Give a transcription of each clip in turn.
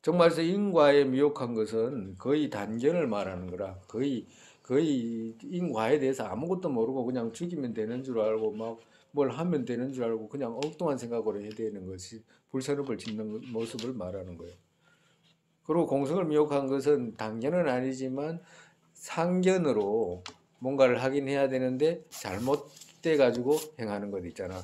정말서 인과에 미혹한 것은 거의 단견을 말하는 거라. 거의 인과에 대해서 아무것도 모르고 그냥 죽이면 되는 줄 알고 막 뭘 하면 되는 줄 알고 그냥 엉뚱한 생각으로 해야 되는 것이 불선업을 짓는 모습을 말하는 거예요. 그리고 공성을 미혹한 것은 단견은 아니지만 상견으로 뭔가를 하긴 해야 되는데 잘못돼 가지고 행하는 것 있잖아.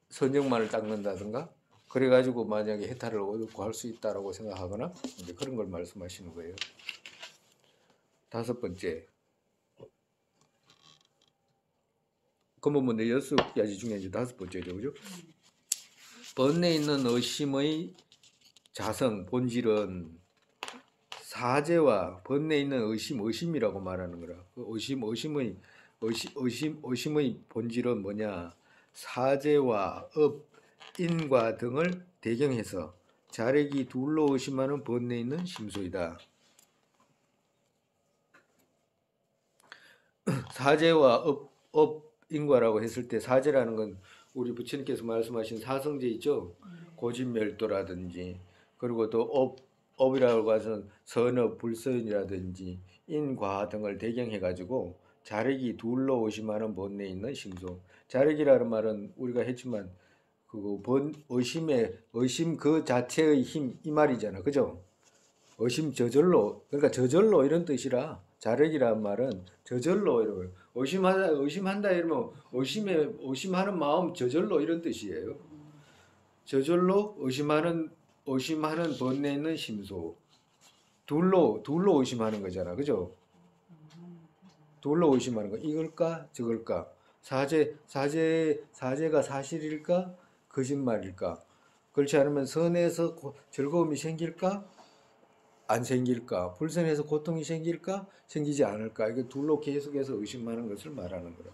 선정만을 닦는다든가 그래가지고 만약에 해탈을 얻고 할 수 있다라고 생각하거나 이제 그런 걸 말씀하시는 거예요. 다섯 번째, 근본문 내 6가지 중에 이제 다섯 번째죠, 그죠? 번뇌에 있는 의심의 자성, 본질은 사제와 번뇌에 있는 의심이라고 말하는 거라. 그 의심의 본질은 뭐냐? 사제와 업, 인과 등을 대경해서 자력이 둘로 의심하는 번뇌에 있는 심소이다. 사제와 인과라고 했을 때 사제라는 건 우리 부처님께서 말씀하신 사성제 있죠? 고진멸도라든지 그리고 또 업이라고 해서 선업, 불선이라든지 인과 등을 대경해가지고 자력이 둘로 의심하는 본내에 있는 심소. 자력이라는 말은 우리가 했지만 그거 의심 그 자체의 힘 이 말이잖아, 그죠? 의심 저절로 그러니까 저절로 이런 뜻이라 자력이란 말은 저절로 이런 의심한다 이러면 의심하는 마음 저절로 이런 뜻이에요. 저절로 의심하는 번뇌 있는 심소 둘로 의심하는 거잖아, 그죠? 둘로 의심하는 거 이걸까 저걸까 사제가 사실일까 거짓말일까 그렇지 않으면 선에서 즐거움이 생길까 안 생길까? 불선에서 고통이 생길까? 생기지 않을까? 이거 둘로 계속해서 의심하는 것을 말하는 거라.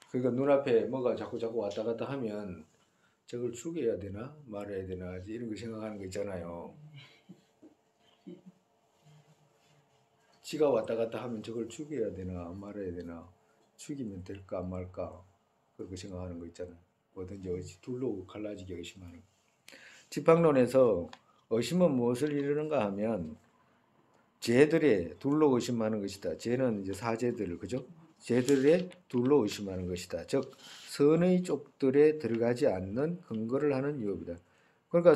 그러니까 눈앞에 뭐가 자꾸 왔다 갔다 하면 저걸 죽여야 되나? 말아야 되나? 이런 거 생각하는 거 있잖아요. 지가 왔다 갔다 하면 저걸 죽여야 되나? 말아야 되나? 죽이면 될까? 말까? 그렇게 생각하는 거 있잖아요. 뭐든지 둘로 갈라지게 의심하는 거. 지팡론에서 의심은 무엇을 이루는가 하면 쟤들의 둘로 의심하는 것이다. 쟤는 이제 사제들을 그죠? 쟤들의 둘로 의심하는 것이다. 즉 선의 쪽들에 들어가지 않는 근거를 하는 유업이다. 그러니까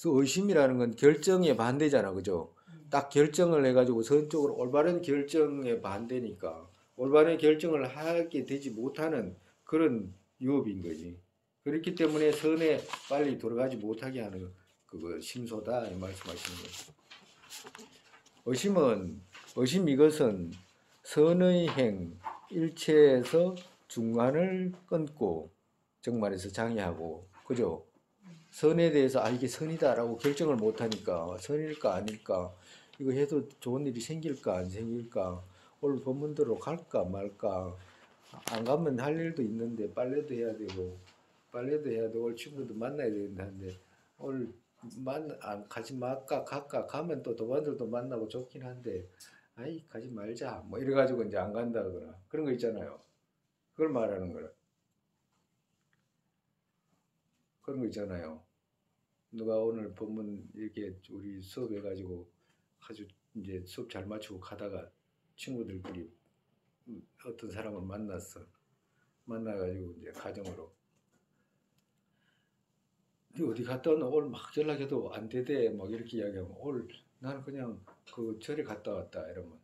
의심이라는 건 결정에 반대잖아, 그죠? 딱 결정을 해가지고 선 쪽으로 올바른 결정에 반대니까 올바른 결정을 하게 되지 못하는 그런 유업인 거지. 그렇기 때문에 선에 빨리 들어가지 못하게 하는 그거 심소다 이 말씀하시는 거죠. 의심 이것은 선의 행 일체에서 중간을 끊고 즉 말해서 장애하고 그죠? 선에 대해서 이게 선이다라고 결정을 못하니까 선일까 아닐까 이거 해도 좋은 일이 생길까 안 생길까 오늘 법문대로 갈까 말까 안 가면 할 일도 있는데 빨래도 해야 되고 오늘 친구도 만나야 된다는데 오늘 가지 말까 갈까 가면 또 도반들도 만나고 좋긴 한데 아이 가지 말자 뭐 이래가지고 이제 안 간다거나 그런 거 있잖아요. 그걸 말하는 거라. 그런 거 있잖아요. 누가 오늘 법문 이렇게 우리 수업해가지고 아주 이제 수업 잘 마치고 가다가 친구들끼리 어떤 사람을 만나가지고 이제 가정으로 어디 갔다 왔나 오늘 막 연락해도 안 되대 막 이렇게 이야기하면 오늘 나는 그냥 그 절에 갔다 왔다 이러면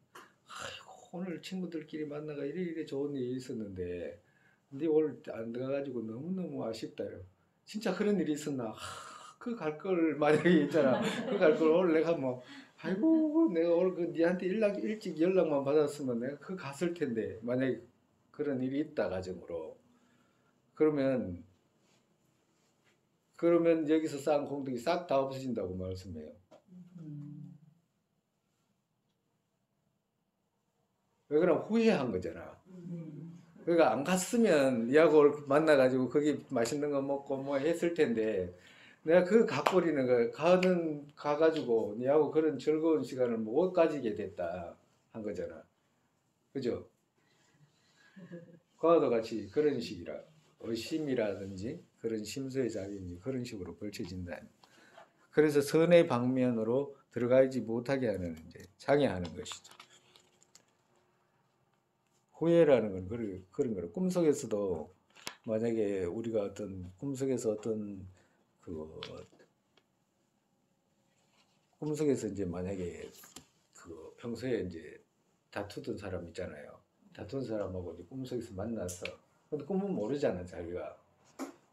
아이고 오늘 친구들끼리 만나가 이래 좋은 일이 있었는데 근데 오늘 안 가가지고 너무너무 아쉽다 이러 진짜 그런 일이 있었나 그 갈 걸 만약에 있잖아 그 갈 걸 오늘 내가 뭐 아이고 내가 오늘 그 니한테 일찍 연락만 받았으면 내가 그 갔을 텐데 만약에 그런 일이 있다 가정으로 그러면 여기서 쌓은 공덕이 싹 다 없어진다고 말씀해요. 왜 그러면 후회한 거잖아. 그러니까 안 갔으면 니하고 만나가지고 거기 맛있는 거 먹고 뭐 했을 텐데 내가 그 가버리는 거 가가지고 니하고 그런 즐거운 시간을 못 가지게 됐다 한 거잖아. 그죠? 그와도 같이 그런 식이라 의심이라든지 그런 심서의 작용이 그런 식으로 벌쳐진다. 그래서 선의 방면으로 들어가지 못하게 하는 이제 장애하는 것이죠. 후회라는 건 그런 거로 꿈속에서도 만약에 우리가 어떤 꿈속에서 어떤 그 꿈속에서 이제 만약에 그 평소에 이제 다투던 사람 있잖아요. 다투는 사람하고 이제 꿈속에서 만났어. 근데 꿈은 모르잖아 자기가.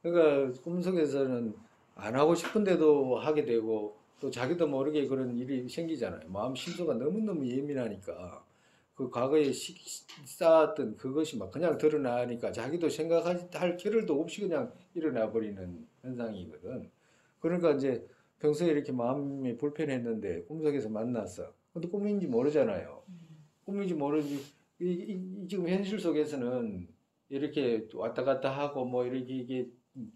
그러니까 꿈속에서는 안 하고 싶은데도 하게 되고 또 자기도 모르게 그런 일이 생기잖아요. 마음 심소가 너무너무 예민하니까 그 과거에 쌓았던 그것이 막 그냥 드러나니까 자기도 생각할 겨를도 없이 그냥 일어나 버리는 현상이거든. 그러니까 이제 평소에 이렇게 마음이 불편했는데 꿈속에서 만났어. 근데 꿈인지 모르잖아요. 꿈인지 모르지. 지금 현실 속에서는 이렇게 왔다 갔다 하고 뭐 이렇게 이게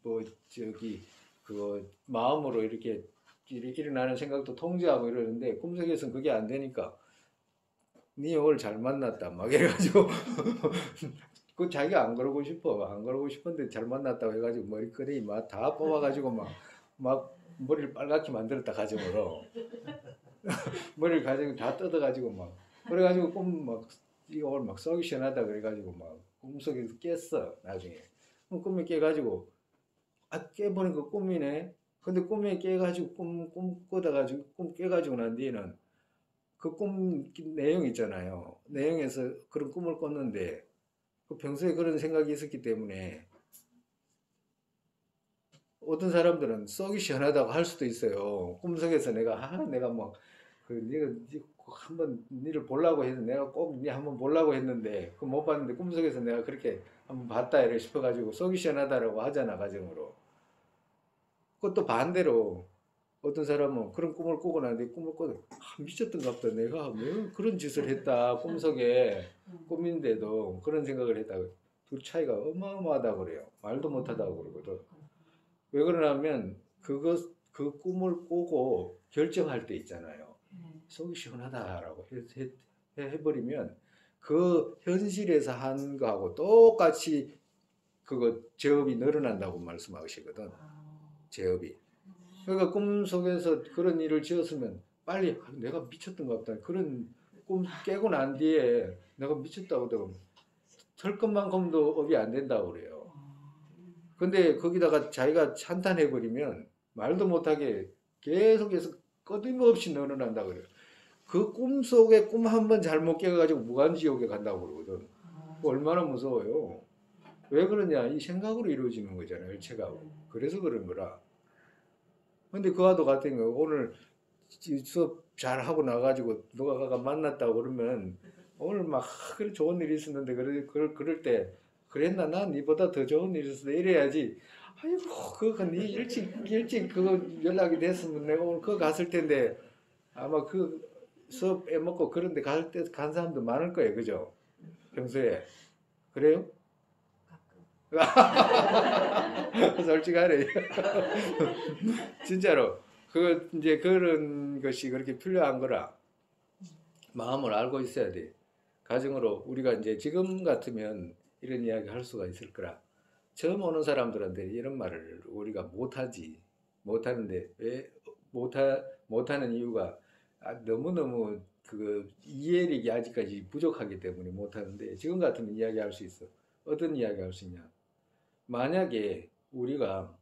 뭐 저기 그 마음으로 이렇게 일어나는 생각도 통제하고 이러는데 꿈속에서는 그게 안 되니까 니 오늘 잘 만났다 막 이래가지고 그 자기가 안 그러고 싶어 안 그러고 싶은데 잘 만났다고 해가지고 머리끄레기 막 다 뽑아가지고 막 머리를 빨갛게 만들었다 가정으로 머리를 가지고 다 뜯어가지고 막 그래가지고 꿈막 이거 오늘 막 썩이 시원하다 그래가지고 막 꿈속에서 깼어 나중에 꿈에 깨가지고 깨보니까 꿈이네. 근데 꿈에 깨가지고 꿈 꾸다가지고 꿈 깨가지고 난 뒤에는 그 꿈 내용 있잖아요. 내용에서 그런 꿈을 꿨는데 그 평소에 그런 생각이 있었기 때문에 어떤 사람들은 썩이 시원하다고 할 수도 있어요. 꿈속에서 내가 뭐 그 네가 한번 니를 보려고 해서 내가 꼭 니 한번 보려고 했는데 그 못 봤는데 꿈속에서 내가 그렇게 한번 봤다 이래 싶어가지고 썩이 시원하다라고 하잖아 가정으로. 그것도 반대로 어떤 사람은 그런 꿈을 꾸고 나는데 꿈을 꿔도 미쳤던가 보다 내가 왜 그런 짓을 했다 꿈속에 꿈인데도 그런 생각을 했다 둘 차이가 어마어마하다 그래요. 말도 못하다고 그러거든. 왜 그러냐면 그 꿈을 꾸고 결정할 때 있잖아요. 속이 시원하다라고 해버리면 그 현실에서 한 거하고 똑같이 그거 제업이 늘어난다고 말씀하시거든. 제업이. 그러니까 꿈속에서 그런 일을 지었으면 빨리 내가 미쳤던가 보다. 그런 꿈 깨고 난 뒤에 내가 미쳤다고 털 것만큼도 업이 안 된다고 그래요. 근데 거기다가 자기가 찬탄해버리면 말도 못하게 계속해서 끊임없이 늘어난다 그래요. 그 꿈속에 꿈 한 번 잘못 깨가지고 무간지옥에 간다고 그러거든. 얼마나 무서워요. 왜 그러냐? 이 생각으로 이루어지는 거잖아요. 일체가. 그래서 그런 거라. 근데 그와도 같은 거 오늘 수업 잘 하고 나가지고 누가 만났다고 그러면 오늘 막 그래 좋은 일이 있었는데 그럴 때 그랬나 난 니보다 더 좋은 일이 있었어 이래야지. 아이고 그거 니 일찍 그거 연락이 됐으면 내가 오늘 그거 갔을 텐데 아마 그 수업 빼먹고 그런데 간 사람도 많을 거예요, 그죠? 평소에 그래요? 솔직하네. 진짜로 그 이제 그런 것이 그렇게 필요한 거라 마음을 알고 있어야 돼. 가정으로 우리가 이제 지금 같으면 이런 이야기 할 수가 있을 거라. 처음 오는 사람들한테 이런 말을 우리가 못하지. 못하는데 왜 못하는 이유가 너무너무 그 이해력이 아직까지 부족하기 때문에 못하는데 지금 같으면 이야기할 수 있어. 어떤 이야기 할 수 있냐. 만약에 우리가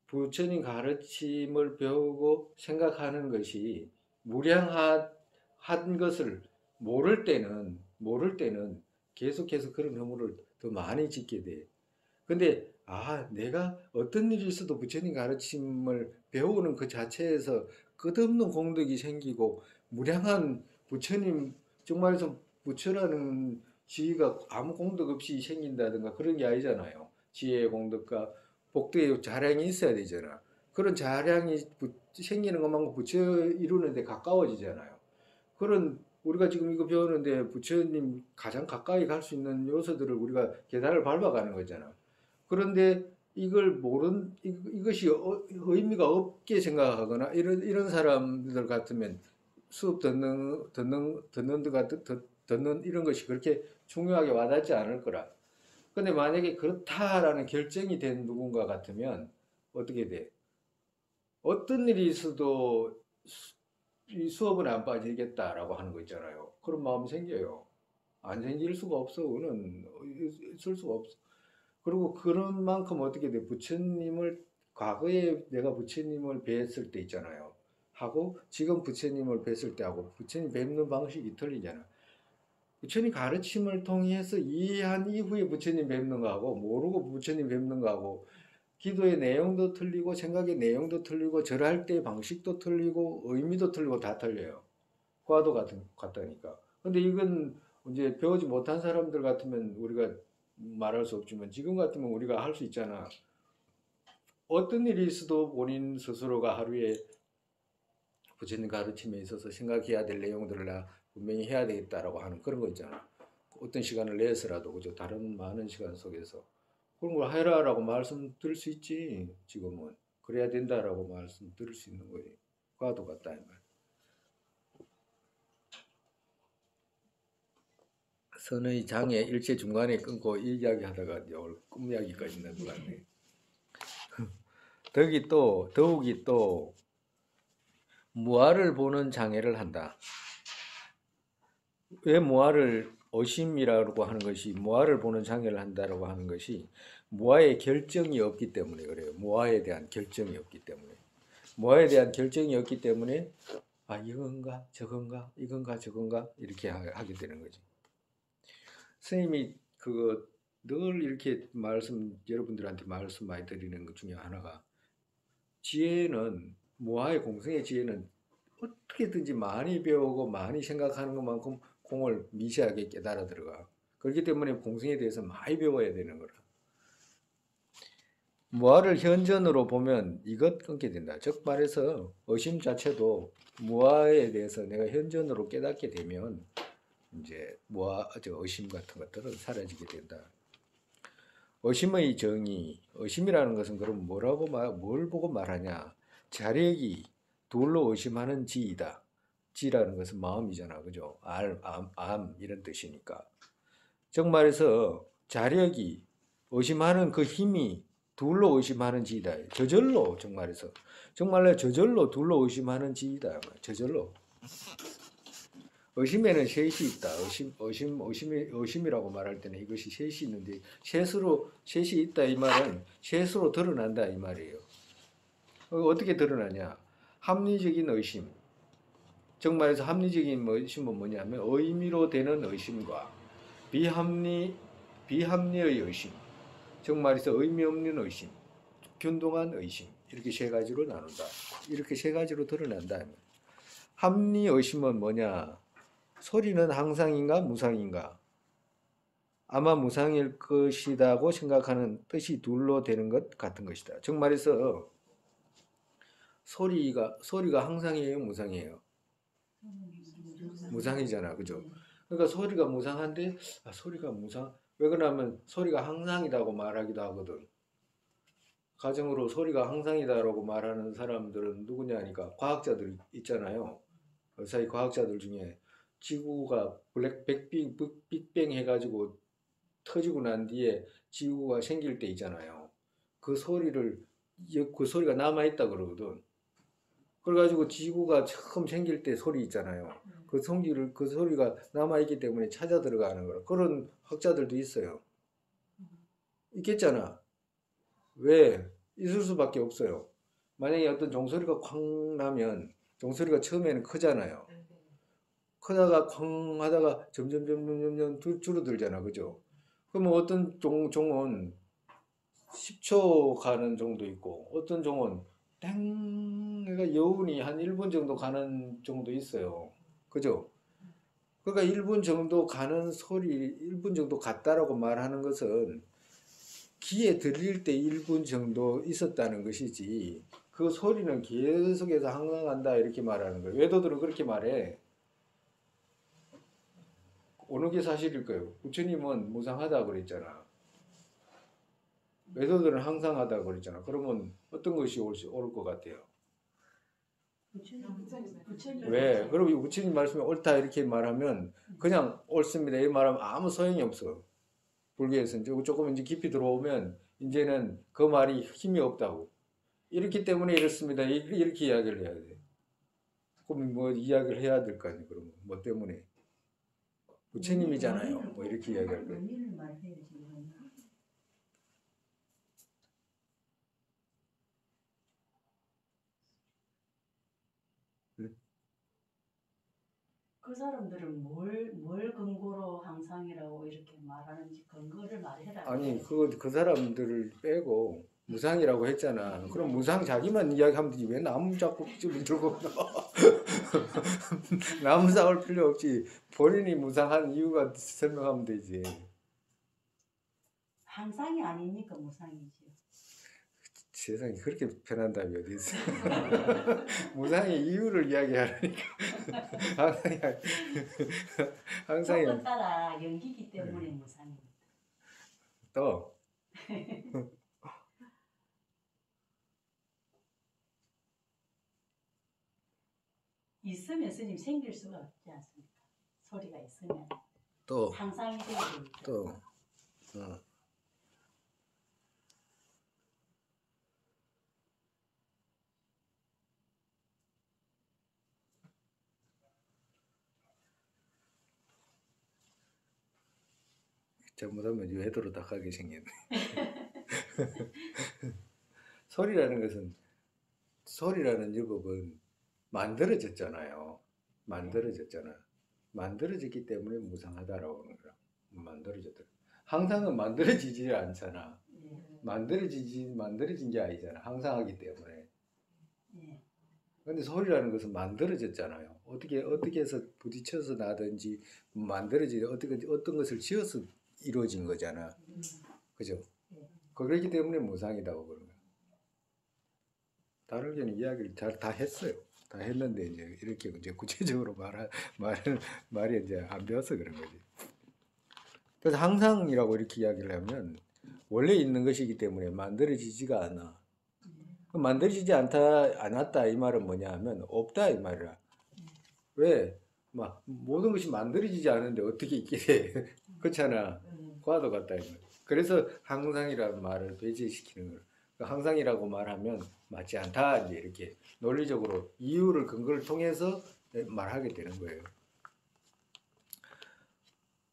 부처님 가르침을 배우고 생각하는 것이 무량한 것을 모를 때는 계속해서 그런 허물을 더 많이 짓게 돼. 근데 내가 어떤 일이 있어도 부처님 가르침을 배우는 그 자체에서 끝없는 공덕이 생기고 무량한 부처님 정말로 부처라는 지위가 아무 공덕 없이 생긴다든가 그런 게 아니잖아요. 지혜의 공덕과 복덕의 자량이 있어야 되잖아. 그런 자량이 생기는 것만큼 부처 이루는 데 가까워지잖아요. 그런 우리가 지금 이거 배우는데 부처님 가장 가까이 갈 수 있는 요소들을 우리가 계단을 밟아가는 거잖아. 그런데 이것이 의미가 없게 생각하거나 이런 사람들 같으면 수업 듣는 이런 것이 그렇게 중요하게 와닿지 않을 거라. 근데 만약에 그렇다라는 결정이 된 누군가 같으면 어떻게 돼? 어떤 일이 있어도 이 수업은 안 빠지겠다라고 하는 거 있잖아요. 그런 마음이 생겨요. 안 생길 수가 없어. 그는 있을 수가 없어. 그리고 그런 만큼 어떻게 돼? 부처님을 과거에 내가 부처님을 뵀을 때 있잖아요. 하고 지금 부처님을 뵀을 때하고 부처님 뵙는 방식이 틀리잖아. 부처님 가르침을 통해서 이해한 이후에 부처님 뵙는 거하고 모르고 부처님 뵙는 거하고 기도의 내용도 틀리고 생각의 내용도 틀리고 절할 때의 방식도 틀리고 의미도 틀리고 다 틀려요. 과도 같다니까. 근데 이건 이제 배우지 못한 사람들 같으면 우리가 말할 수 없지만 지금 같으면 우리가 할 수 있잖아. 어떤 일이 있어도 본인 스스로가 하루에 부처님 가르침에 있어서 생각해야 될 내용들을 나 분명히 해야 되겠다라고 하는 그런 거 있잖아. 어떤 시간을 내서라도 그죠? 다른 많은 시간 속에서 그런 걸 해라라고 말씀 드릴 수 있지. 지금은 그래야 된다라고 말씀 드릴 수 있는 거예요. 과도 같다 이 말. 선의 장애 일체 중간에 끊고 이 이야기 하다가 이제 오늘 꿈 이야기까지 넘어갔네. 더욱이 또 무아를 보는 장애를 한다. 왜 무아를 어심이라고 하는 것이 무아를 보는 장애를 한다라고 하는 것이 무아의 결정이 없기 때문에 그래요. 무아에 대한 결정이 없기 때문에. 무아에 대한 결정이 없기 때문에 아 이건가 저건가 이건가 저건가 이렇게 하게 되는 거지. 선생님이 그거 늘 이렇게 여러분들한테 말씀 많이 드리는 것 중에 하나가 지혜는 무아의 공생의 지혜는 어떻게든지 많이 배우고 많이 생각하는 것만큼 공을 미세하게 깨달아 들어가. 그렇기 때문에 공생에 대해서 많이 배워야 되는 거라. 무아를 현전으로 보면 이것 끊게 된다. 즉 말해서 의심 자체도 무아에 대해서 내가 현전으로 깨닫게 되면 이제 의심 같은 것들은 사라지게 된다. 의심의 정의, 의심이라는 것은 그럼 뭘 보고 말하냐? 자력이 둘로 의심하는 지이다. 지라는 것은 마음이잖아, 그죠? 암 이런 뜻이니까. 즉 말해서 자력이 의심하는 그 힘이 둘로 의심하는 지이다. 저절로 정말로 저절로 둘로 의심하는 지이다. 저절로. 의심에는 셋이 있다. 의심이라고 말할 때는 이것이 셋이 있는데 셋이 있다 이 말은 셋으로 드러난다 이 말이에요. 어떻게 드러나냐? 합리적인 의심. 정말에서 합리적인 의심은 뭐냐면 의미로 되는 의심과 비합리의 의심. 정말에서 의미 없는 의심, 균동한 의심 이렇게 세 가지로 나눈다. 이렇게 세 가지로 드러난다. 합리 의심은 뭐냐? 소리는 항상인가 무상인가? 아마 무상일 것이라고 생각하는 뜻이 둘로 되는 것 같은 것이다. 즉 말해서 소리가 항상이에요, 무상이에요? 무상이잖아, 그죠? 그러니까 소리가 무상한데 소리가 무상 왜 그러냐면 소리가 항상이라고 말하기도 하거든. 가정으로 소리가 항상이다라고 말하는 사람들은 누구냐 하니까 과학자들 있잖아요. 사이 과학자들 중에 지구가 빅뱅 해가지고 터지고 난 뒤에 지구가 생길 때 있잖아요. 그 소리가 남아있다 그러거든. 그래가지고 지구가 처음 생길 때 소리 있잖아요. 그 소리가 남아있기 때문에 찾아 들어가는 거라. 그런 학자들도 있어요. 있겠잖아. 왜? 있을 수밖에 없어요. 만약에 어떤 종소리가 쾅 나면 종소리가 처음에는 크잖아요. 크다가 쾅 하다가 점점 줄어들잖아. 그죠? 그러면 어떤 종은 10초 가는 종도 있고 어떤 종은 땡 그러니까 여운이 한 1분 정도 가는 종도 있어요. 그죠? 그러니까 1분 정도 가는 소리 1분 정도 갔다라고 말하는 것은 귀에 들릴 때 1분 정도 있었다는 것이지 그 소리는 계속해서 항상 간다 이렇게 말하는 거예요. 외도들은 그렇게 말해. 어느 게 사실일 거예요? 부처님은 무상하다 그랬잖아. 외도들은 항상 하다 그랬잖아. 그러면 어떤 것이 옳을 것 같아요? 왜? 그럼 부처님 말씀이 옳다 이렇게 말하면 그냥 옳습니다 이 말하면 아무 소용이 없어. 불교에서는 조금 이제 깊이 들어오면 이제는 그 말이 힘이 없다고. 이렇기 때문에 이렇습니다. 이렇게 이야기를 해야 돼. 그럼 뭐 이야기를 해야 될 거 아니에요. 그러면 뭐 때문에 부처님이잖아요. 뭐 이렇게 이야기할 거예요. 그 사람들은 뭘 근거로 항상이라고 이렇게 말하는지 근거를 말해라. 아니 그 사람들을 빼고 무상이라고 했잖아. 그럼 무상 자기만 이야기하면 되지 왜 남 자꾸 들고 남 싸울 필요 없지. 본인이 무상한 이유가 설명하면 되지. 항상이 아니니까 무상이지. 세상에 그렇게 편한 답이 어디 있어? 무상의 이유를 이야기하라니까. 항상이 조건 따라 연기기 때문에 무상입니다. 또 있으면 스님 생길 수가 없지 않습니까? 소리가 있으면 또 상상이 되고 또 잘못하면 외도로 다 가게 생겼네. 소리라는 율법은 만들어졌잖아요. 만들어졌기 때문에 무상하다라고 하는 거야. 만들어졌다. 항상은 만들어지지 않잖아. 만들어진 게 아니잖아. 항상하기 때문에. 근데 소리라는 것은 만들어졌잖아요. 어떻게 해서 부딪혀서 나든지 어떤 것을 지어서 이루어진 거잖아. 그죠? 그렇기 때문에 무상이라고 그러는 거야. 다르게는 이야기를 다 했어요. 다 했는데 이제 이렇게 이제 구체적으로 말이 이제 안 배워서 그런 거지. 그래서 항상이라고 이렇게 이야기를 하면 원래 있는 것이기 때문에 만들어지지가 않아. 만들어지지 않았다 이 말은 뭐냐 하면 없다 이 말이야. 왜? 막 모든 것이 만들어지지 않은데 어떻게 있게 돼? 그렇잖아. 과도 같다 이 말. 그래서 항상이라는 말을 배제시키는 거야. 항상이라고 말하면 맞지 않다 이제 이렇게 논리적으로 이유를 근거를 통해서 말하게 되는 거예요.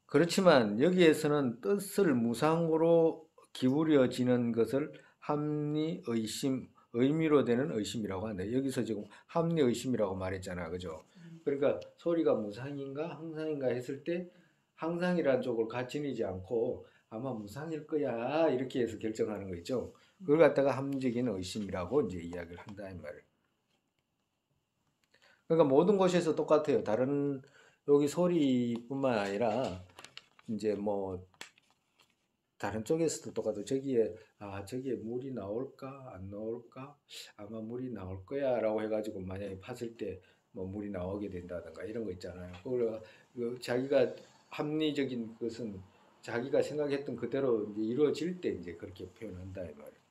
그렇지만 여기에서는 뜻을 무상으로 기울여지는 것을 합리 의심 의미로 되는 의심이라고 한다. 여기서 지금 합리 의심이라고 말했잖아, 그죠? 그러니까 소리가 무상인가 항상인가 했을 때 항상이라는 쪽을 가지니지 않고 아마 무상일 거야 이렇게 해서 결정하는 거 있죠. 그걸 갖다가 합리적인 의심이라고 이제 이야기를 한다 이 말을. 그러니까 모든 곳에서 똑같아요. 다른 여기 소리뿐만 아니라 이제 뭐 다른 쪽에서도 똑같아요. 저기에 물이 나올까 안 나올까 아마 물이 나올 거야라고 해가지고 만약에 팠을 때 뭐 물이 나오게 된다든가 이런 거 있잖아요. 그걸 자기가 합리적인 것은 자기가 생각했던 그대로 이제 이루어질 때 이제 그렇게 표현한다 이 말이에요.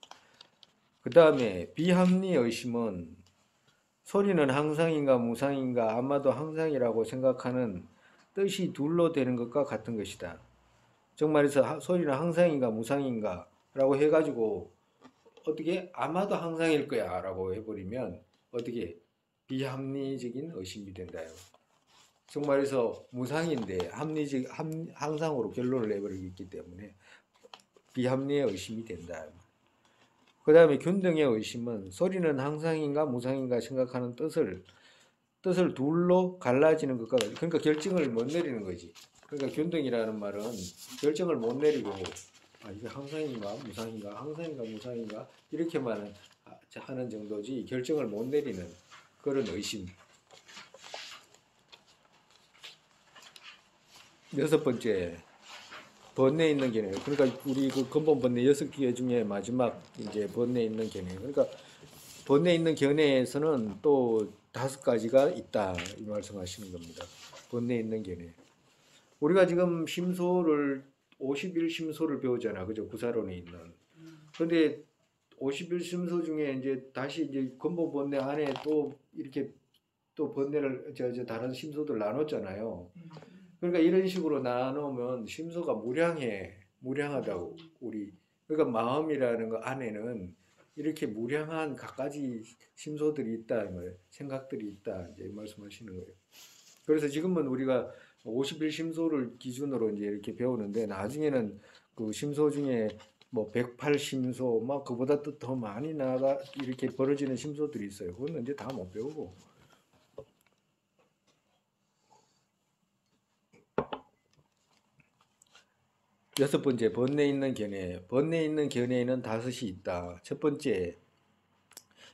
그 다음에 비합리 의심은 소리는 항상인가 무상인가 아마도 항상이라고 생각하는 뜻이 둘로 되는 것과 같은 것이다. 즉 말해서 소리는 항상인가 무상인가 라고 해가지고 어떻게 아마도 항상일 거야 라고 해버리면 어떻게 비합리적인 의심이 된다요. 즉 말해서 무상인데 항상으로 결론을 내버리기 때문에 비합리의 의심이 된다. 그 다음에 균등의 의심은 소리는 항상인가 무상인가 생각하는 뜻을 둘로 갈라지는 것과 그러니까 결정을 못 내리는 거지. 그러니까 균등이라는 말은 결정을 못 내리고 이게 항상인가 무상인가 이렇게만 하는 정도지 결정을 못 내리는 그런 의심. 여섯 번째 번뇌 있는 견해. 그러니까 우리 그 근본 번뇌 6개 중에 마지막 이제 번뇌 있는 견해. 그러니까 번뇌 있는 견해에서는 또 5가지가 있다 이 말씀하시는 겁니다. 번뇌 있는 견해. 우리가 지금 심소를 51심소를 배우잖아, 그죠? 구사론에 있는. 그런데 51심소 중에 이제 다시 이제 근본 번뇌 안에 또 이렇게 또 번뇌를 다른 심소들 나눴잖아요. 그러니까 이런 식으로 나누면 심소가 무량해. 무량하다고 우리 그러니까 마음이라는 거 안에는 이렇게 무량한 갖가지 심소들이 있다, 생각들이 있다 이제 말씀하시는 거예요. 그래서 지금은 우리가 51심소를 기준으로 이제 이렇게 배우는데 나중에는 그 심소 중에 뭐 108심소 막 그보다 또 더 많이 나가 이렇게 벌어지는 심소들이 있어요. 그건 이제 다 못 배우고. 여섯 번째, 번뇌 있는 견해. 번뇌 있는 견해에는 다섯이 있다. 첫 번째,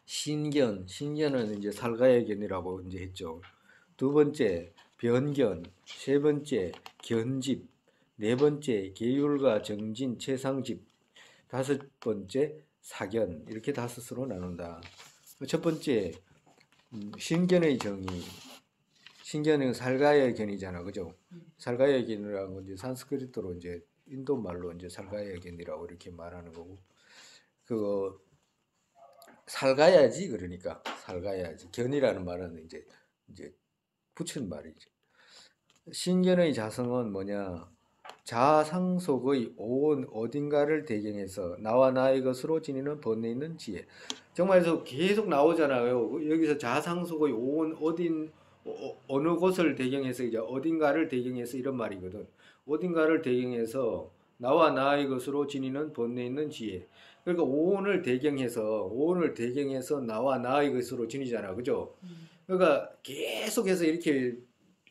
신견. 신견은 이제 살가의 견이라고 이제 했죠. 두 번째, 변견. 세 번째, 견집. 네 번째, 계율과 정진, 최상집. 다섯 번째, 사견. 이렇게 다섯으로 나눈다. 첫 번째, 신견의 정의. 신견은 살가의 견이잖아, 그죠? 살가의 견이라는 건 이제 산스크리트로 이제 인도 말로 이제 살가의 견이라고 이렇게 말하는 거고, 그거 살가야지 그러니까 살가야지. 견이라는 말은 이제 붙인 말이지. 신견의 자성은 뭐냐? 자상속의 오온 어딘가를 배경해서 나와 나의 것으로 지니는 번뇌 있는 지혜. 정말서 계속 나오잖아요. 여기서 자상속의 오온 어느 곳을 배경해서 이제 어딘가를 배경해서 이런 말이거든. 어딘가를 배경해서 나와 나의 것으로 지니는 번뇌 있는 지혜. 그러니까 오온을 배경해서 나와 나의 것으로 지니잖아, 그죠? 그러니까 계속해서 이렇게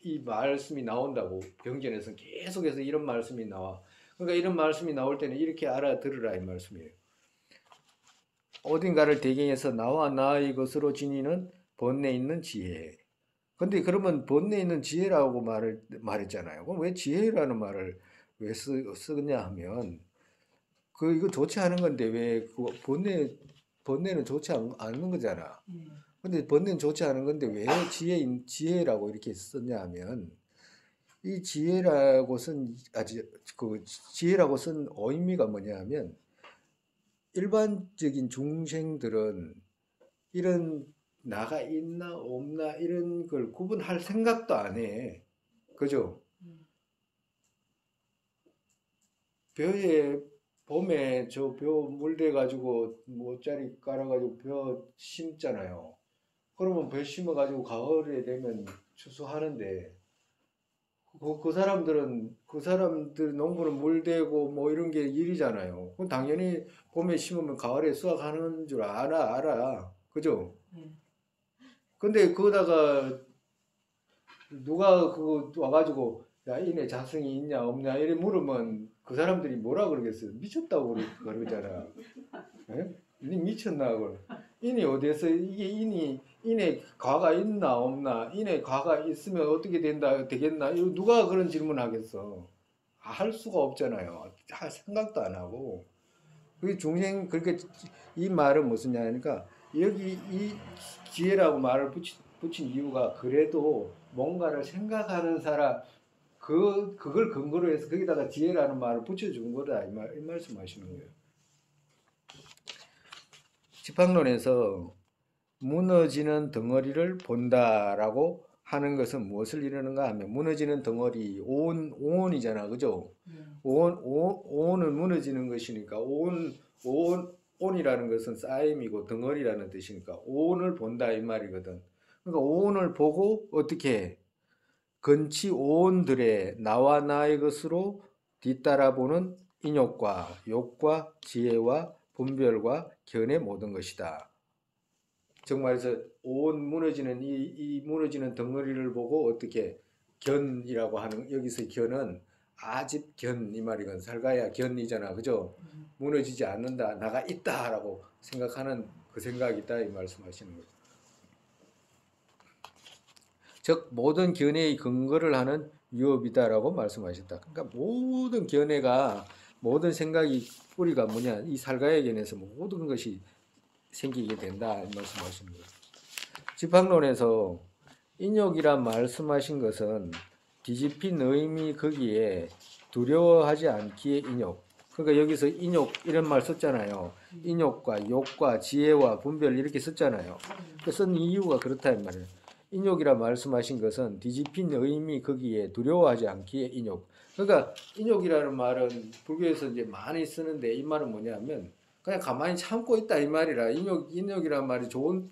이 말씀이 나온다고. 경전에서 계속해서 이런 말씀이 나와. 그러니까 이런 말씀이 나올 때는 이렇게 알아들으라 이 말씀이에요. 어딘가를 배경해서 나와 나의 것으로 지니는 번뇌 있는 지혜. 근데 그러면 번뇌 있는 지혜라고 말했잖아요. 그럼 왜 지혜라는 말을 왜 쓰냐 하면 이거 좋지 않은 건데 왜 그 번뇌는 좋지 않은 거잖아. 근데 번뇌는 좋지 않은 건데 왜 지혜라고 이렇게 썼냐 하면 이 지혜라고 쓴 의미가 뭐냐 하면 일반적인 중생들은 이런 나가 있나 없나 이런 걸 구분할 생각도 안 해. 그죠? 벼에 봄에 저 벼 물대 가지고 모짜리 깔아 가지고 벼 심잖아요. 그러면 벼 심어 가지고 가을에 되면 추수하는데 그 사람들 농부는 물 대고 뭐 이런 게 일이잖아요. 그럼 당연히 봄에 심으면 가을에 수확하는 줄 알아. 그죠? 근데 그거다가 누가 그거 와가지고 야 이네 자성이 있냐 없냐 이래 물으면 그 사람들이 뭐라 그러겠어요? 미쳤다고 그러잖아. 예? 니 미쳤나 그걸. 인이 어디에서 이게 인에 과가 있나 없나 인에 과가 있으면 어떻게 되겠나 이거 누가 그런 질문 하겠어. 할 수가 없잖아요. 할 생각도 안 하고. 그 중생 그렇게 이 말은 무슨 말이니까 여기 이 지혜라고 말을 붙인 이유가 그래도 뭔가를 생각하는 사람 그걸 근거로 해서 거기다가 지혜라는 말을 붙여준 거다 이 말씀하시는 거예요. 지팡론에서 무너지는 덩어리를 본다라고 하는 것은 무엇을 이루는가 하면 무너지는 덩어리 오온이잖아, 그죠? 오온은 무너지는 것이니까 온이라는 것은 쌓임이고 덩어리라는 뜻이니까 오온을 본다 이 말이거든. 그러니까 오온을 보고 어떻게 근치 오온들의 나와 나의 것으로 뒤따라보는 인욕과 욕과 지혜와 분별과 견의 모든 것이다. 정말에서 온 무너지는 이 무너지는 덩어리를 보고 어떻게 견이라고 하는 여기서 견은 아집견 이 말이건 살가야 견이잖아, 그죠? 무너지지 않는다, 나가 있다라고 생각하는 그 생각이 있다 이 말씀하시는 거예요. 즉 모든 견해의 근거를 하는 유업이다라고 말씀하셨다. 그러니까 모든 견해가 모든 생각이 뿌리가 뭐냐 이 살가의 견에서 모든 것이 생기게 된다 말씀하시는 거예요. 지팡론에서 인욕이란 말씀하신 것은 뒤집힌 의미 거기에 두려워하지 않기에 인욕. 그러니까 여기서 인욕 이런 말 썼잖아요. 인욕과 욕과 지혜와 분별 이렇게 썼잖아요. 그 쓴 이유가 그렇다 이 말이에요. 인욕이라 말씀하신 것은 뒤집힌 의미 거기에 두려워하지 않기에 인욕. 그러니까 인욕이라는 말은 불교에서 이제 많이 쓰는데 이 말은 뭐냐면 그냥 가만히 참고 있다 이 말이라 인욕이라는 말이 좋은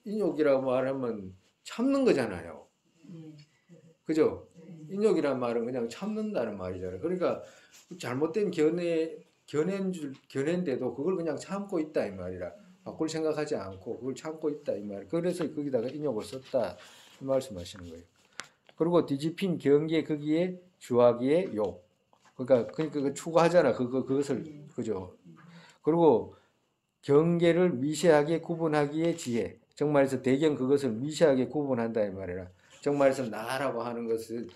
인욕이라고 말하면 참는 거잖아요. 예. 그죠? 예. 인욕이라는 말은 그냥 참는다는 말이잖아요. 그러니까 잘못된 견해인데도 그걸 그냥 참고 있다 이 말이라 바꿀 생각하지 않고 그걸 참고 있다 이 말. 그래서 거기다가 인욕을 썼다 이 말씀하시는 거예요. 그리고 뒤집힌 경계 거기에 주하기에 욕. 그러니까 그 추구하잖아. 그것을 그죠? 그리고 경계를 미세하게 구분하기에 지혜. 정말에서 대경 그것을 미세하게 구분한다 이 말이라. 정말에서 나라고 하는 것은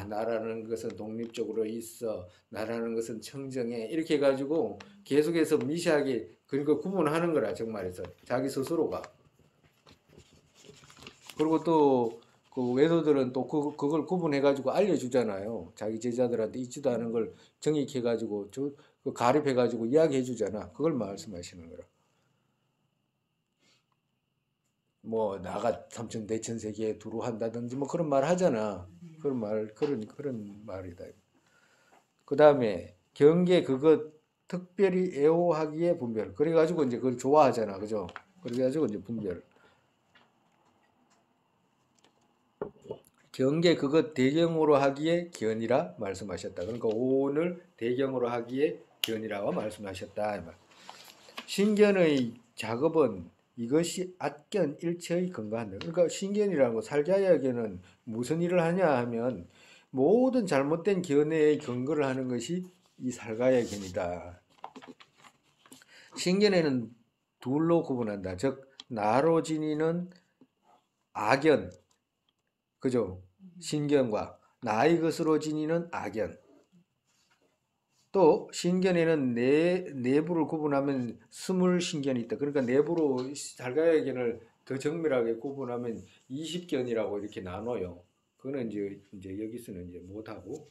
나라는 것은 독립적으로 있어. 나라는 것은 청정해. 이렇게 해가지고 계속해서 미세하게 그러니까 구분하는 거라 정말에서 자기 스스로가. 그리고 또 그 외도들은 또 그걸 구분해가지고 알려주잖아요. 자기 제자들한테 있지도 않은 걸 정익해가지고 그 가립해가지고 이야기해주잖아. 그걸 말씀하시는 거라. 뭐 나가 삼천 대천 세계에 두루 한다든지 뭐 그런 말 하잖아. 그런 말이다. 그 다음에 경계 그것 특별히 애호하기에 분별. 그래가지고 이제 그걸 좋아하잖아, 그죠? 그래가지고 이제 분별. 경계 그것 대경으로 하기에 견이라 말씀하셨다. 그러니까 오온을 대경으로 하기에 견이라고 말씀하셨다. 신견의 작업은 이것이 악견 일체의 근거한다. 그러니까 신견이라는 거 살자야견은 무슨 일을 하냐 하면 모든 잘못된 견해의 근거를 하는 것이 이 살가야견이다. 신견에는 둘로 구분한다. 즉 나로 지니는 악견, 그죠? 신견과 나의 것으로 지니는 악견. 또 신견에는 내부를 구분하면 스물 신견이 있다. 그러니까 내부로 살가야견을 더 정밀하게 구분하면 20견이라고 이렇게 나눠요. 그거는 이제 여기서는 이제 못하고.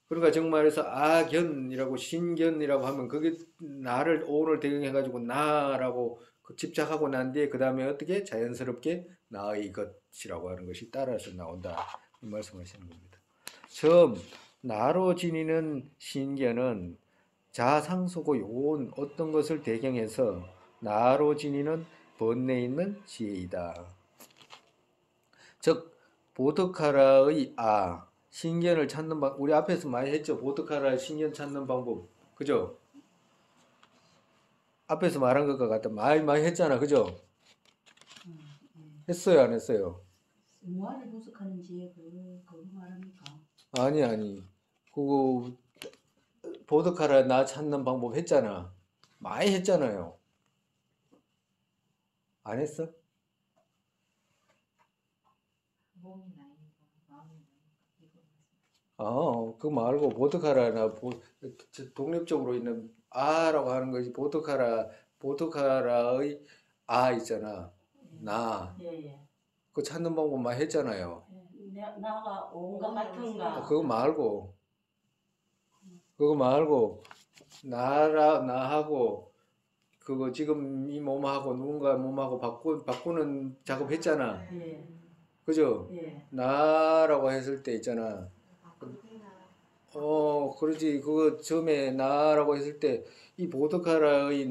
그러니까 정말해서 아견이라고 신견이라고 하면 그게 나를 오를 대응해가지고 나라고 집착하고 난 뒤에 그 다음에 어떻게 자연스럽게 나의 것이라고 하는 것이 따라서 나온다. 이 말씀하시는 겁니다. 처음 나로 지니는 신견은 자상소고 요온 어떤 것을 대경해서 나로 지니는 번뇌 있는 지혜이다. 즉 보드카라의 신견을 찾는 방 우리 앞에서 많이 했죠. 보드카라의 신견 찾는 방법 그죠? 앞에서 말한 것과 같다. 많이 했잖아. 그죠? 했어요 안 했어요? 무아를 분석하는 지혜 그거 말합니까? 아니 그거 보드카라 나 찾는 방법 했잖아. 많이 했잖아요. 안 했어? 그거 말고 보드카라나 독립적으로 있는 아라고 하는 것이 보드카라의 있잖아. 나. 예. 그거 찾는 방법만 했잖아요. 나가 온것 같은가? 그거 말고 나하고 그거 지금 이 몸하고 누군가 몸하고 바꾸는 작업 했잖아. 예. 그죠? 예. 나라고 했을 때 있잖아. 그러지. 그거 처음에 나라고 했을 때 이 보드카라의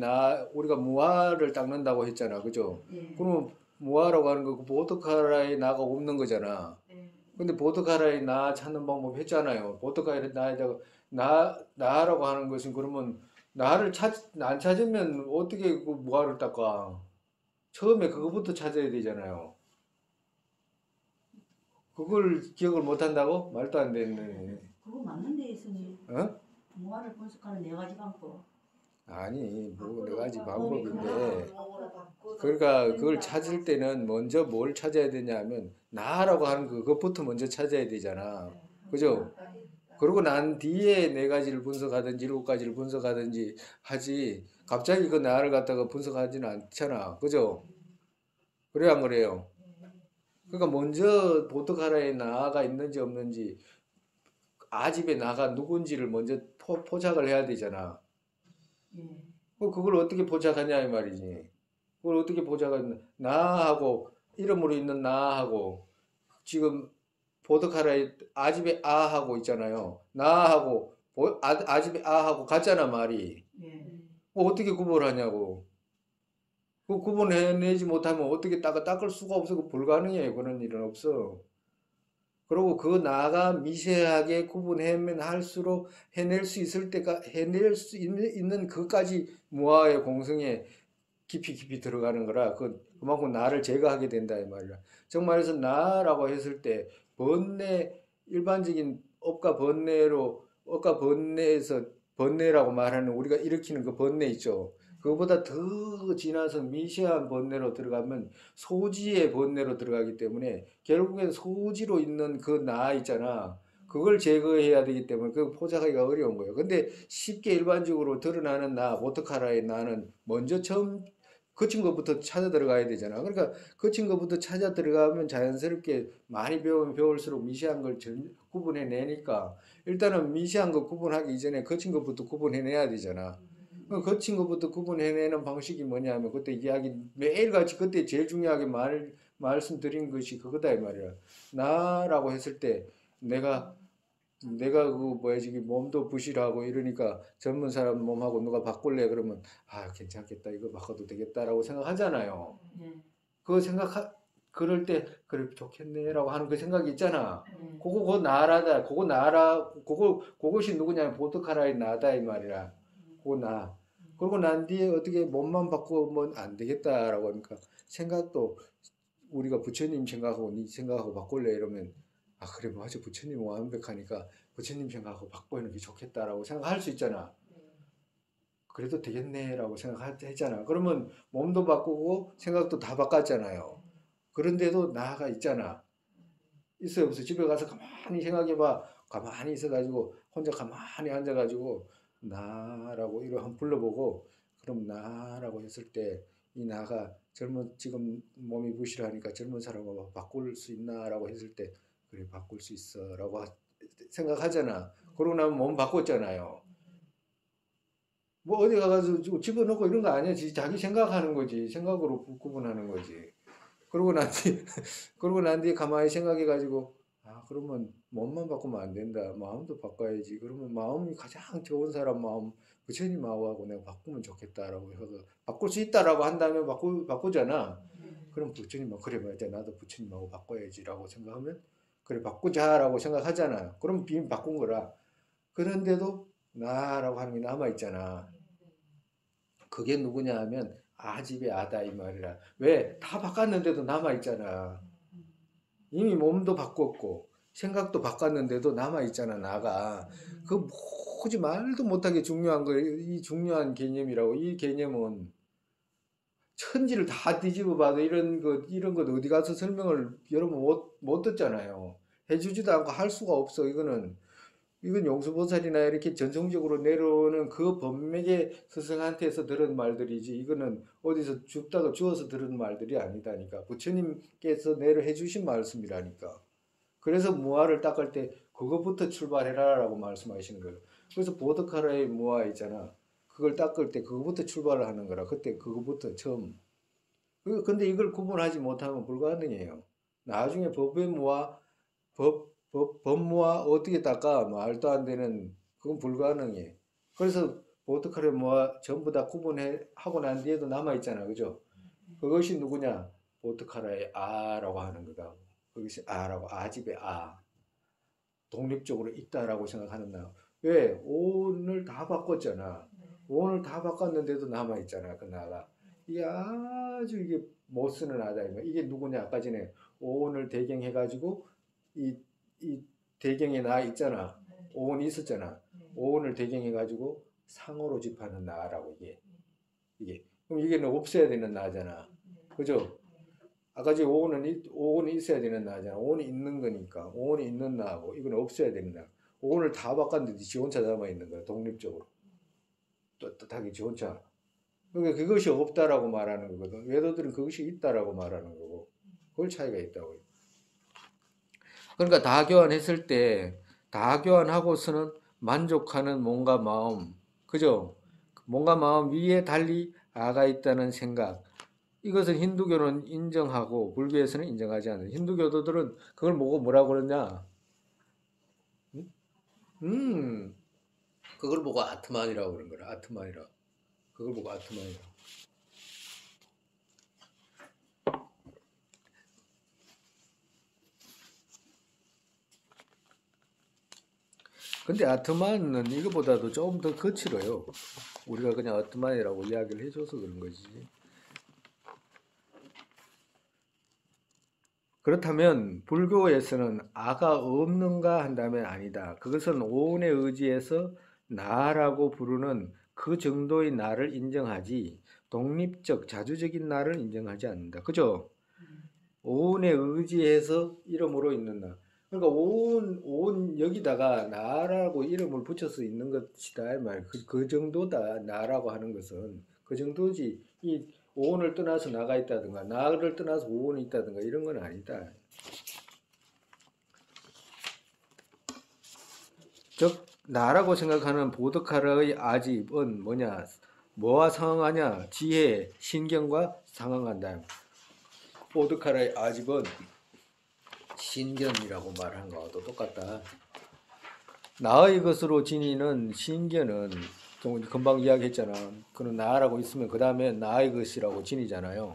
우리가 무아를 닦는다고 했잖아. 그죠? 예. 그러면 무아라고 하는 거 보드카라의 나가 없는 거잖아. 근데 보드카라의 나 찾는 방법 했잖아요. 보드카라의 나에다가 나라고 하는 것은 그러면 나를 안 찾으면 어떻게 그 무아를 닦아? 처음에 그거부터 찾아야 되잖아요. 그걸 기억을 못 한다고? 말도 안 되네. 그거 맞는데 스님. 어? 무아를 분석하는 네 가지 방법. 아니, 뭐 네 가지 방법인데. 그러니까 그걸 찾을 때는 먼저 뭘 찾아야 되냐면 나라고 하는 그것부터 먼저 찾아야 되잖아. 그죠? 그러고 난 뒤에 네 가지를 분석하든지 일곱 가지를 분석하든지 하지. 갑자기 그 나를 갖다가 분석하지는 않잖아. 그죠? 그래요, 안 그래요? 그러니까 먼저 보드카라에 나가 있는지 없는지 아집에 나가 누군지를 먼저 포착을 해야 되잖아. 예. 그걸 어떻게 포착하냐 이 말이지. 그걸 어떻게 포착하냐. 나하고 이름으로 있는 나하고 지금 보드카라에 아집에 아하고 있잖아요. 나하고 아집에 아하고 같잖아 말이. 예. 뭐 어떻게 구분하냐고. 그 구분해내지 못하면 어떻게 닦을 수가 없어. 그 불가능해요. 그런 일은 없어. 그리고 그 나가 미세하게 구분해면 할수록 해낼 수 있을 때가 해낼 수 있는 그까지 무아의 공성에 깊이 들어가는 거라 그만큼 나를 제거하게 된다 이 말이야. 정말해서 나라고 했을 때 번뇌 일반적인 업과 번뇌에서 번뇌라고 말하는 우리가 일으키는 그 번뇌 있죠. 그거보다 더 지나서 미세한 번뇌로 들어가면 소지의 번뇌로 들어가기 때문에 결국엔 소지로 있는 그 나 있잖아. 그걸 제거해야 되기 때문에 그 포착하기가 어려운 거예요. 근데 쉽게 일반적으로 드러나는 나, 모터카라의 나는 먼저 처음 거친 것부터 찾아 들어가야 되잖아. 그러니까 거친 것부터 찾아 들어가면 자연스럽게 많이 배우면 배울수록 미세한 걸 구분해내니까 일단은 미세한 거 구분하기 이전에 거친 것부터 구분해내야 되잖아. 그 거친 것부터 구분해내는 방식이 뭐냐면 그때 이야기 매일같이 그때 제일 중요하게 말씀드린 것이 그거다 이 말이야. 나라고 했을 때 내가 그 뭐야 지금 몸도 부실하고 이러니까 젊은 사람 몸하고 누가 바꿀래 그러면 아 괜찮겠다 이거 바꿔도 되겠다라고 생각하잖아요. 예. 그 그럴 때 그래 좋겠네라고 하는 그 생각이 있잖아. 예. 그거 나라다. 그것이 누구냐면 보드카라의 나다 이 말이야. 그거 나. 그러고 난 뒤에 어떻게 몸만 바꾸면 안 되겠다라고 하니까 생각도 우리가 부처님 생각하고 네 생각하고 바꿀래 이러면 아 그래 맞아 부처님 완벽하니까 부처님 생각하고 바꾸는 게 좋겠다라고 생각할 수 있잖아. 그래도 되겠네라고 생각했잖아. 그러면 몸도 바꾸고 생각도 다 바꿨잖아요. 그런데도 나가 있잖아. 있어요 없어? 집에 가서 가만히 생각해봐. 가만히 있어가지고 혼자 가만히 앉아가지고 나라고 이러 한번 불러보고 그럼 나라고 했을 때 이 나가 지금 몸이 부실하니까 젊은 사람하고 바꿀 수 있나라고 했을 때 그래 바꿀 수 있어라고 생각하잖아. 그러고 나면 몸 바꿨잖아요. 뭐 어디 가서 집어넣고 이런 거 아니야. 자기 생각하는 거지. 생각으로 구분하는 거지. 그러고 난 뒤에 그러고 난 뒤에 가만히 생각해 가지고 아 그러면 몸만 바꾸면 안 된다. 마음도 바꿔야지. 그러면 마음이 가장 좋은 사람 마음 부처님 마음하고 내가 바꾸면 좋겠다라고 해서 바꿀 수 있다라고 한다면 바꾸잖아. 그럼 부처님 그래 맞아 나도 부처님하고 바꿔야지라고 생각하면 그래 바꾸자라고 생각하잖아. 그럼 이미 바꾼 거라. 그런데도 나라고 하는 게 남아 있잖아. 그게 누구냐 하면 아집의 아다 이 말이라. 왜? 다 바꿨는데도 남아 있잖아. 이미 몸도 바꿨고 생각도 바꿨는데도 남아 있잖아 나가. 그 뭐지 말도 못하게 중요한 거, 이 중요한 개념이라고. 이 개념은 천지를 다 뒤집어 봐도 이런 것 어디 가서 설명을 여러분 못 듣잖아요. 해주지도 않고 할 수가 없어. 이건 용수보살이나 이렇게 전통적으로 내려오는 그 법맥의 스승한테서 들은 말들이지 이거는 어디서 죽다가 주워서 들은 말들이 아니다니까. 부처님께서 내려해 주신 말씀이라니까. 그래서 무아를 닦을 때 그것부터 출발해라 라고 말씀하시는 거예요. 그래서 보드카라의 무아 있잖아. 그걸 닦을 때 그거부터 출발을 하는 거라. 그때 그거부터 처음. 근데 이걸 구분하지 못하면 불가능해요. 나중에 법의 무아, 법무와 어떻게 닦아? 말도 안 되는, 그건 불가능해. 그래서 보트카레 무아 전부 다 구분하고 난 뒤에도 남아있잖아. 그죠? 그것이 누구냐? 보트카라의 아라고 하는 거다. 그것이 아라고, 아집의 아. 독립적으로 있다라고 생각하는 나. 왜? 오늘 다 바꿨잖아. 오늘 다 바꿨는데도 남아있잖아. 그 나가. 이게 못 쓰는 아다. 이게 누구냐? 아까 전에 오늘 대경해가지고 이 대경에 나 있잖아. 오온이 있었잖아. 오온을 대경해가지고 상호로 집하는 나라고 이게. 그럼 이게 없어야 되는 나잖아. 그죠? 아까 지 오온이 있어야 되는 나잖아. 오온이 있는 거니까. 오온이 있는 나하고 이건 없어야 되는 나. 오온을 다 바꿨는데 지 혼자 남아 있는 거야. 독립적으로. 떳떳하게 지 혼자. 그러니까 그것이 없다라고 말하는 거거든. 외도들은 그것이 있다라고 말하는 거고. 그걸 차이가 있다고요. 그러니까 다교환했을 때 다교환하고서는 만족하는 몸과 마음, 그죠? 몸과 마음 위에 달리 아가 있다는 생각. 이것을 힌두교는 인정하고 불교에서는 인정하지 않는. 힌두교도들은 그걸 보고 뭐라고 그러냐? 음, 그걸 보고 아트만이라고 그런 거라. 아트만이라. 그걸 보고 아트만이라. 근데 아트만은 이거보다도 조금 더 거칠어요. 우리가 그냥 아트만이라고 이야기를 해줘서 그런 거지. 그렇다면 불교에서는 아가 없는가 한다면 아니다. 그것은 오온의 의지에서 나라고 부르는 그 정도의 나를 인정하지 독립적 자주적인 나를 인정하지 않는다. 그죠? 오온의 의지에서 이름으로 있는 나. 그러니까 오온 여기다가 나라고 이름을 붙여서 있는 것이다. 이 말. 그 정도다. 나라고 하는 것은 그 정도지. 이 오온을 떠나서 나가 있다든가 나를 떠나서 오온이 있다든가 이런 건 아니다. 즉 나라고 생각하는 보드카라의 아집은 뭐냐? 뭐와 상응하냐? 지혜, 신경과 상응한다. 보드카라의 아집은 신견이라고 말한 거하고 똑같다. 나의 것으로 지니는 신견은 금방 이야기했잖아. 그는 나라고 있으면 그 다음에 나의 것이라고 지니잖아요.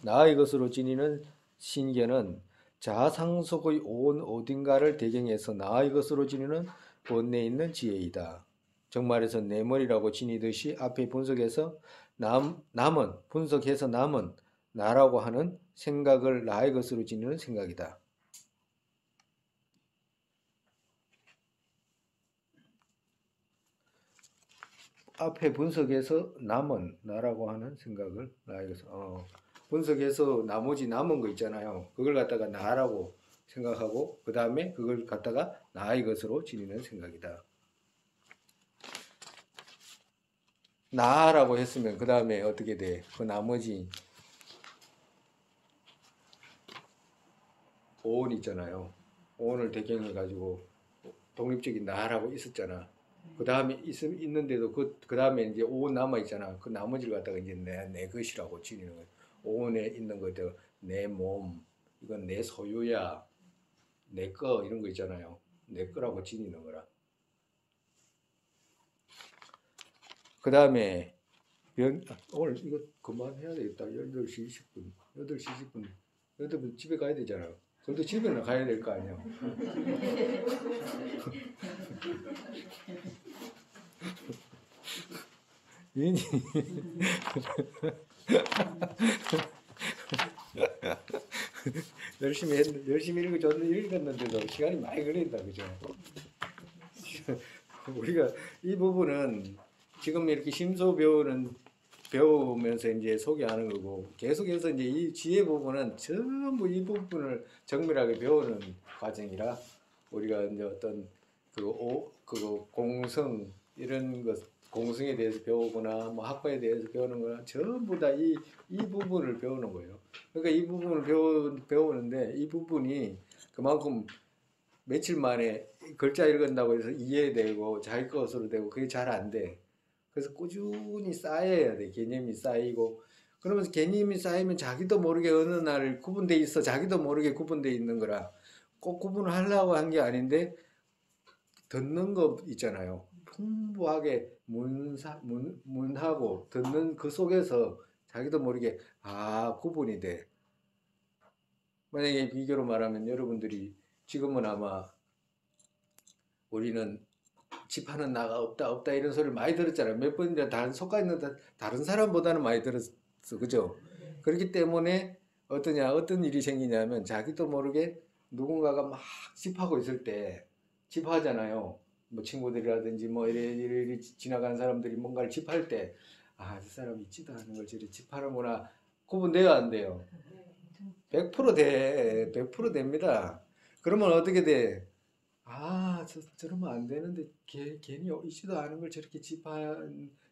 나의 것으로 지니는 신견은 자상속의 온 어딘가를 배경해서 나의 것으로 지니는 본내에 있는 지혜이다. 정말해서 내 머리라고 지니듯이 앞에 분석해서 분석해서 남은 나라고 하는 생각을 나의 것으로 지니는 생각이다. 앞에 분석해서 남은 나라고 하는 생각을 나의 것으로 분석해서 나머지 남은 거 있잖아요. 그걸 갖다가 나라고 생각하고 그 다음에 그걸 갖다가 나의 것으로 지니는 생각이다. 나라고 했으면 그 다음에 어떻게 돼? 그 나머지 오온 있잖아요. 오온을 배경해 가지고 독립적인 나라고 있었잖아. 그 다음에 있는데도 그 다음에 이제 오온 남아 있잖아. 그 나머지를 갖다가 이제 내 것이라고 지니는 거야. 오온에 있는 것들 내 몸, 이건 내 소유야, 내 거 이런 거 있잖아요. 내 거라고 지니는 거라. 그 다음에 오늘 이거 그만해야 되겠다. 8시 20분, 8시 20분, 8분 집에 가야 되잖아. 그래도 집에는 가야 될 거 아니야. 윤이 열심히 읽었는데도 시간이 많이 걸린다, 그죠? 우리가 이 부분은 지금 이렇게 심소 배우면서 이제 소개하는 거고 계속해서 이제 이 지혜 부분은 전부 이 부분을 정밀하게 배우는 과정이라 우리가 이제 어떤 그 공성 이런 것 공성에 대해서 배우거나 뭐 학과에 대해서 배우는 거나 전부 다 이 부분을 배우는 거예요. 그러니까 이 부분을 배우는데 이 부분이 그만큼 며칠 만에 글자 읽은다고 해서 이해되고 자기 것으로 되고 그게 잘 안 돼. 그래서 꾸준히 쌓여야 돼. 개념이 쌓이고 그러면서 개념이 쌓이면 자기도 모르게 어느 날 구분돼 있어. 자기도 모르게 구분돼 있는 거라. 꼭 구분을 하려고 한 게 아닌데 듣는 거 있잖아요. 풍부하게 문하고 듣는 그 속에서 자기도 모르게 구분이 돼. 만약에 비교로 말하면 여러분들이 지금은 아마 우리는 집하는 나가 없다 이런 소리를 많이 들었잖아요. 몇 번이나 속가 있는 다른 사람보다는 많이 들었어. 그죠? 그렇기 때문에 어떤 일이 생기냐면 자기도 모르게 누군가가 막 집하고 있을 때 집하잖아요. 뭐 친구들이라든지 뭐 이래 지나가는 사람들이 뭔가를 집할 때 저 사람 있지도 않은 걸 저리 집하는구나. 구분돼야 안 돼요. 100% 돼. 100% 됩니다. 그러면 어떻게 돼? 저러면 안 되는데 괜히 있지도 않은 걸 저렇게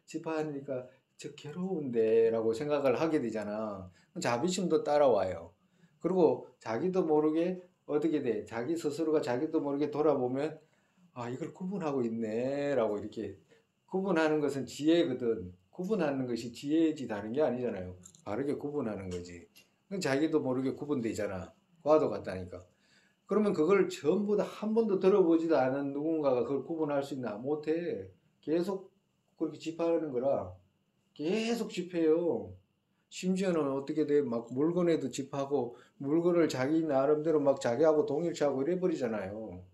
집하니까 저 괴로운데 라고 생각을 하게 되잖아. 자비심도 따라와요. 그리고 자기도 모르게 어떻게 돼? 자기 스스로가 자기도 모르게 돌아보면 이걸 구분하고 있네 라고 이렇게 구분하는 것은 지혜거든. 구분하는 것이 지혜지 다른 게 아니잖아요. 바르게 구분하는 거지. 그건 자기도 모르게 구분되잖아. 과도 같다니까. 그러면 그걸 전부 다 한 번도 들어보지도 않은 누군가가 그걸 구분할 수 있나? 못해. 계속 그렇게 집하는 거라. 계속 집해요. 심지어는 어떻게 돼? 막 물건에도 집하고 물건을 자기 나름대로 막 자기하고 동일치하고 이래버리잖아요.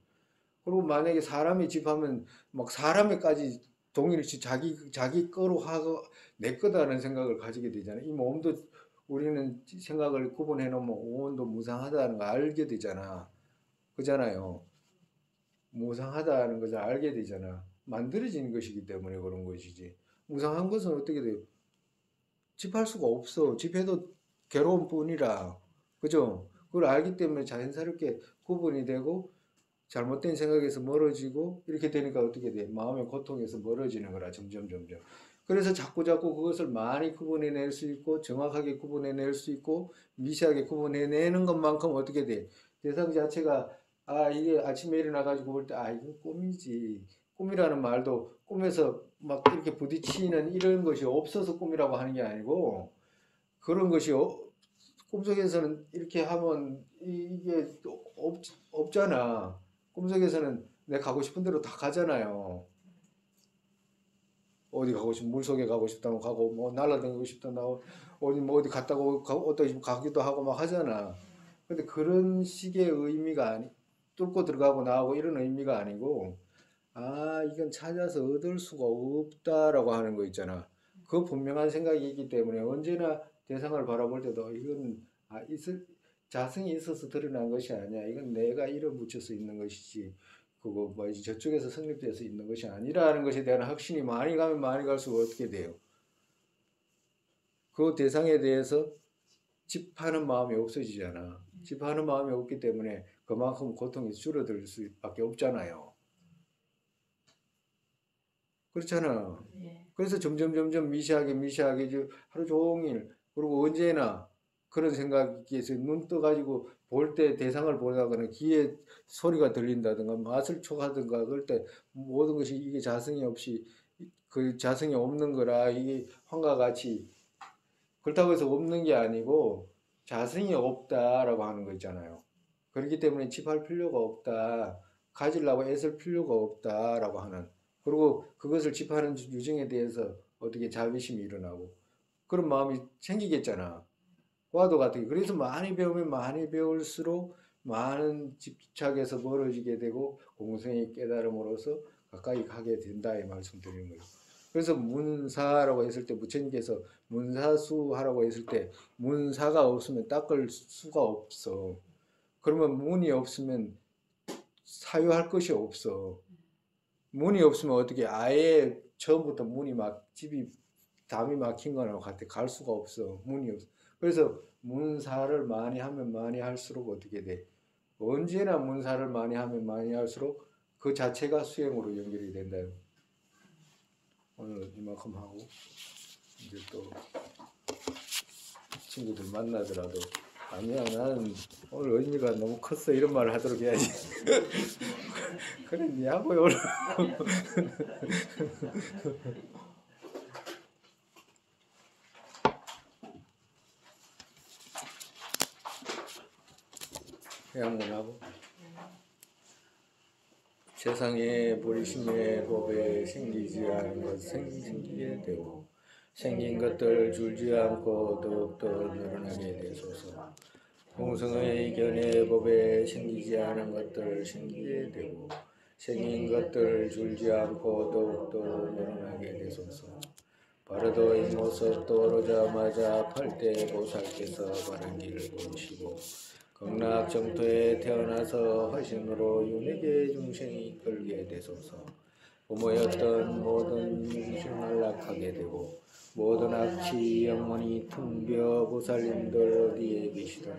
그리고 만약에 사람이 집하면 막 사람에까지 동일치 자기 거로 하고 내 거다라는 생각을 가지게 되잖아요. 이 몸도 우리는 생각을 구분해 놓으면 오온도 무상하다는 거 알게 되잖아. 그잖아요. 무상하다는 것을 알게 되잖아. 만들어진 것이기 때문에 그런 것이지. 무상한 것은 어떻게 돼요? 집할 수가 없어. 집해도 괴로운 뿐이라. 그죠? 그걸 알기 때문에 자연스럽게 구분이 되고 잘못된 생각에서 멀어지고 이렇게 되니까 어떻게 돼? 마음의 고통에서 멀어지는 거라 점점. 그래서 자꾸 그것을 많이 구분해낼 수 있고 정확하게 구분해낼 수 있고 미세하게 구분해내는 것만큼 어떻게 돼? 대상 자체가 이게 아침에 일어나가지고 볼 때 이건 꿈이지. 꿈이라는 말도 꿈에서 막 이렇게 부딪히는 이런 것이 없어서 꿈이라고 하는 게 아니고 그런 것이 꿈속에서는 이렇게 하면 이게 없잖아. 꿈속에서는 내가 가고 싶은 대로 다 가잖아요. 어디 가고 싶으면 물속에 가고 싶다면 가고 뭐 날아다니고 싶다면 어디 뭐 어디 갔다고 어디 가기도 하고 막 하잖아. 근데 그런 식의 의미가 뚫고 들어가고 나오고 이런 의미가 아니고 이건 찾아서 얻을 수가 없다라고 하는 거 있잖아. 그 분명한 생각이기 때문에 언제나 대상을 바라볼 때도 이건 자성이 있어서 드러난 것이 아니야. 이건 내가 이뤄붙여서 있는 것이지. 그거 뭐 저쪽에서 성립돼서 있는 것이 아니라는 것에 대한 확신이 많이 가면 많이 갈수록 어떻게 돼요? 그 대상에 대해서 집하는 마음이 없어지잖아. 집하는 마음이 없기 때문에 그만큼 고통이 줄어들 수밖에 없잖아요. 그렇잖아. 예. 그래서 점점 미시하게 하루 종일 그리고 언제나 그런 생각에서 눈 떠가지고 볼 때 대상을 보다가는 귀에 소리가 들린다든가 맛을 촉하든가 그럴 때 모든 것이 이게 자성이 없이 그 자성이 없는 거라 이게 환과 같이 그렇다고 해서 없는 게 아니고 자성이 없다라고 하는 거 있잖아요. 그렇기 때문에 집할 필요가 없다. 가지려고 애쓸 필요가 없다라고 하는 그리고 그것을 집하는 유정에 대해서 어떻게 자비심이 일어나고 그런 마음이 생기겠잖아. 과도 같은 게. 그래서 많이 배우면 많이 배울수록 많은 집착에서 멀어지게 되고 공생의 깨달음으로써 가까이 가게 된다 이 말씀 드리는 거예요. 그래서 문사라고 했을 때 부처님께서 문사수하라고 했을 때 문사가 없으면 닦을 수가 없어. 그러면 문이 없으면 사유할 것이 없어. 문이 없으면 어떻게 아예 처음부터 문이 막 집이 담이 막힌 거나 같아 갈 수가 없어. 문이 없어. 그래서 문사를 많이 하면 많이 할수록 어떻게 돼? 언제나 문사를 많이 하면 많이 할수록 그 자체가 수행으로 연결이 된다. 오늘 이만큼 하고 이제 또 친구들 만나더라도 아니야 나는 오늘 의미가 너무 컸어 이런 말을 하도록 해야지. 그래 니하고요 오늘. 해양문 하고 세상에 보리심의 법에 생기지 않은 것 생기게 되고 생긴 것들 줄지 않고 더욱더 늘어나게 되소서. 공성의 견해 법에 생기지 않은 것들 생기게 되고 생긴 것들 줄지 않고 더욱더 늘어나게 되소서. 바르도 이 모습 떠오르자마자 팔대 보살께서 바른 길을 보이시고 극락 정토에 태어나서 화신으로 윤회계 중생이 이끌게 되소서. 부모였던 모든 중생을 낙하게 되고 모든 악취 영원히 퉁벼 보살님들 어디에 계시든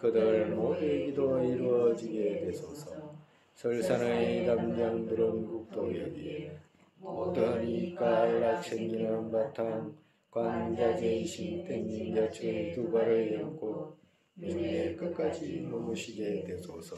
그들 모두의 기도 이루어지게 되소서. 설산의 담장들은 국토여기에 모든 이깔락 생기는 바탕 관자재이신 땡긴 자체 두 발을 엮고 윤회 끝까지 머무시게 되소서.